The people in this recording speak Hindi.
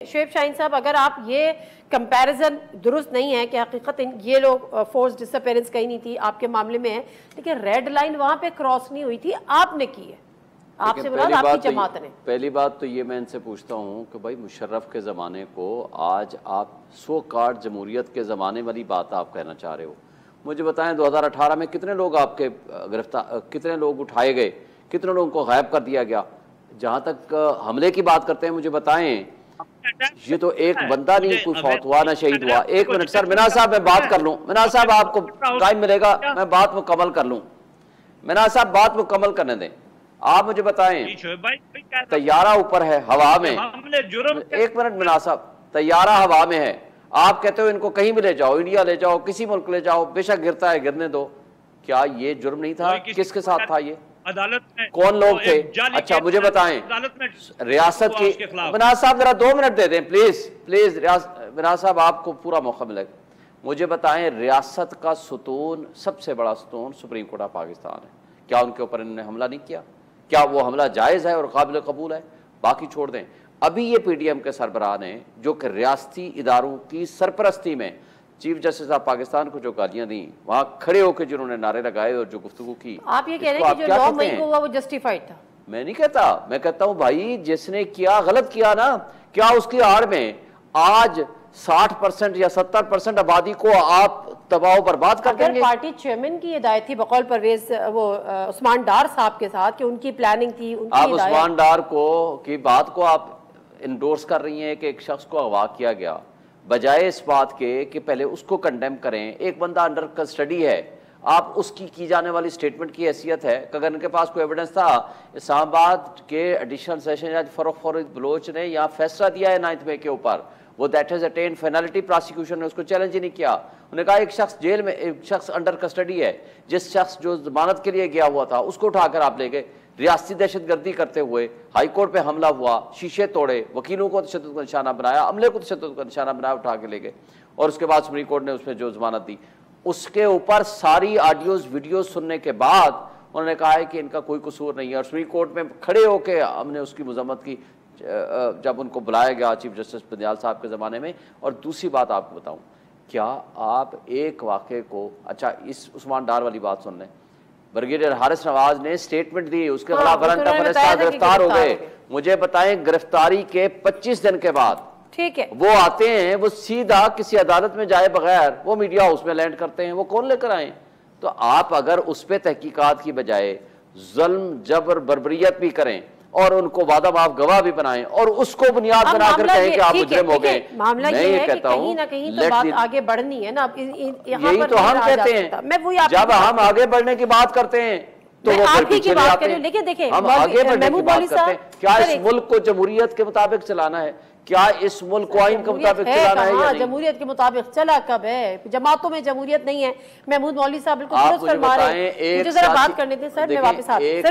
शुएब शाहीन साहब, अगर आप ये कंपैरिजन दुरुस्त नहीं है कि हकीकत ये लोग फोर्स डिसअपेरेंस कहीं नहीं थी, आपके मामले में है, लेकिन रेड लाइन वहां पे क्रॉस नहीं हुई थी, आपने की है, आपसे मुराद आपकी जमात ने। पहली बात तो ये मैं इनसे पूछता हूँ कि भाई मुशर्रफ के ज़माने को आज आप सो कार्ड जमहूरियत के ज़माने वाली बात आप कहना चाह रहे हो। मुझे बताएं 2018 में कितने लोग आपके गिरफ्तार, कितने लोग उठाए गए, कितने लोगों को गायब कर दिया गया। जहाँ तक हमले की बात करते हैं, मुझे बताएं, ये तो एक बंदा नहीं कोई फौत हुआ ना शहीद हुआ। एक मिनट सर, मिनाज साहब मैं बात कर लूं। मिनाज साहब आपको टाइम मिलेगा, मैं बात मुकम्मल कर लूं। मिनाज साहब बात मुकम्मल करने दें। आप मुझे बताएं, तैयारा ऊपर है हवा में, एक मिनट मिनाज साहब, तैयारा हवा में है, आप कहते हो इनको कहीं भी ले जाओ, इंडिया ले जाओ, किसी मुल्क ले जाओ, बेशक गिरता है गिरने दो। क्या ये जुर्म नहीं था? किसके साथ था ये? अदालत में कौन लोग थे? अच्छा मुझे बताएं, रियासत की, मिनाज साहब जरा 2 मिनट दे दें प्लीज प्लीज। मिनाज साहब आपको पूरा मौका मिलेगा। मुझे बताएं, रियासत का सुतून, सबसे बड़ा सुतून सुप्रीम कोर्ट ऑफ पाकिस्तान है, क्या उनके ऊपर इन्होंने हमला नहीं किया? क्या वो हमला जायज़ है और काबिल कबूल है? बाकी छोड़ दें, अभी ये PDM के सरबराह ने जो कि रियासती इदारों की सरपरस्ती में चीफ जस्टिस ऑफ पाकिस्तान को जो गालियां दी, वहां खड़े होकर जिन्होंने नारे लगाए और जो गुफ्तगू की, आप ये कह रहे हैं कि जो 9 मई को हुआ वो जस्टिफाइड था? मैं नहीं कहता, मैं कहता हूं भाई जिसने किया गलत किया ना। क्या उसकी आड़ में आज 60% या 70% आबादी को आप तबाह बर्बाद कर देंगे? पार्टी चेयरमैन की हिदायत थी बकौल परवेज वो उस्मान डार साहब के साथ कि उनकी प्लानिंग थी, उनकी आप उस्मान डार को की बात को आप इंडोर्स कर रही हैं कि एक शख्स को अगवा किया गया, बजाय इस बात के कि पहले उसको कंडेम करें। एक बंदा अंडर कस्टडी है, आप उसकी की जाने वाली स्टेटमेंट की हैसियत है कि अगर इनके पास कोई एविडेंस था। इस्लामाबाद के एडिशनल सेशन जज फरोख बलोच ने यहाँ फैसला दिया है 9 मई के ऊपर, वो that has attend finality, prosecution ने उसको चैलेंज ही नहीं किया। उन्होंने कहा एक शख्स जेल में, एक शख्स अंडर कस्टडी है, जिस शख्स जो जमानत के लिए गया हुआ था उसको उठाकर आप ले गए, रियासती दहशतगर्दी करते हुए हाई कोर्ट पे हमला हुआ, शीशे तोड़े, वकीलों को तशद्दुद का निशाना बनाया, अमले को तशद्दुद का निशाना बनाया, उठा के ले गए। और उसके बाद सुप्रीम कोर्ट ने उसमें जो जमानत दी, उसके ऊपर सारी ऑडियोज वीडियोज सुनने के बाद उन्होंने कहा है कि इनका कोई कसूर नहीं है। और सुप्रीम कोर्ट में खड़े होकर हमने उसकी मजम्मत की जब उनको बुलाया गया चीफ जस्टिस बंदियाल साहब के ज़माने में। और दूसरी बात आपको बताऊँ, क्या आप एक वाक़े को, अच्छा इस उस्मान डार वाली बात सुन लें, ब्रिगेडियर हारिस नवाज ने स्टेटमेंट दी, उसके खिलाफ वारंट ऑफ अरेस्ट, गिरफ्तार हो गए। मुझे बताएं, गिरफ्तारी के 25 दिन के बाद ठीक है वो आते हैं, वो सीधा किसी अदालत में जाए बगैर वो मीडिया हाउस में लैंड करते हैं। वो कौन लेकर आए? तो आप अगर उस पर तहकीकात की बजाय जुल्म जबर बर्बरियत भी करें और उनको वादा माफ गवाह भी बनाएं और उसको बुनियाद बनाकर कहें कि आप मुजरिम हो गए, मामला मैं ये कहता हूं कहीं ना कहीं तो बात आगे बढ़नी है ना। यही तो हम कहते हैं, जब हम आगे बढ़ने की बात करते हैं तो वो आप ही की बात करें। लेकिन देखिए, हम आगे बढ़ने की बात करते हैं। क्या इस मुल्क को जमहूरियत के मुताबिक चलाना है? क्या इस मुल्क को आइन के मुताबिक चलाना है या नहीं? जमहूरियत के मुताबिक चला कब है? जमातों में जमहूरियत नहीं है। महमूद मौलवी साहब बिल्कुल दुरुस्त फरमा रहे हैं। मुझे जरा बात करने दें सर, मैं वापस आती हूँ।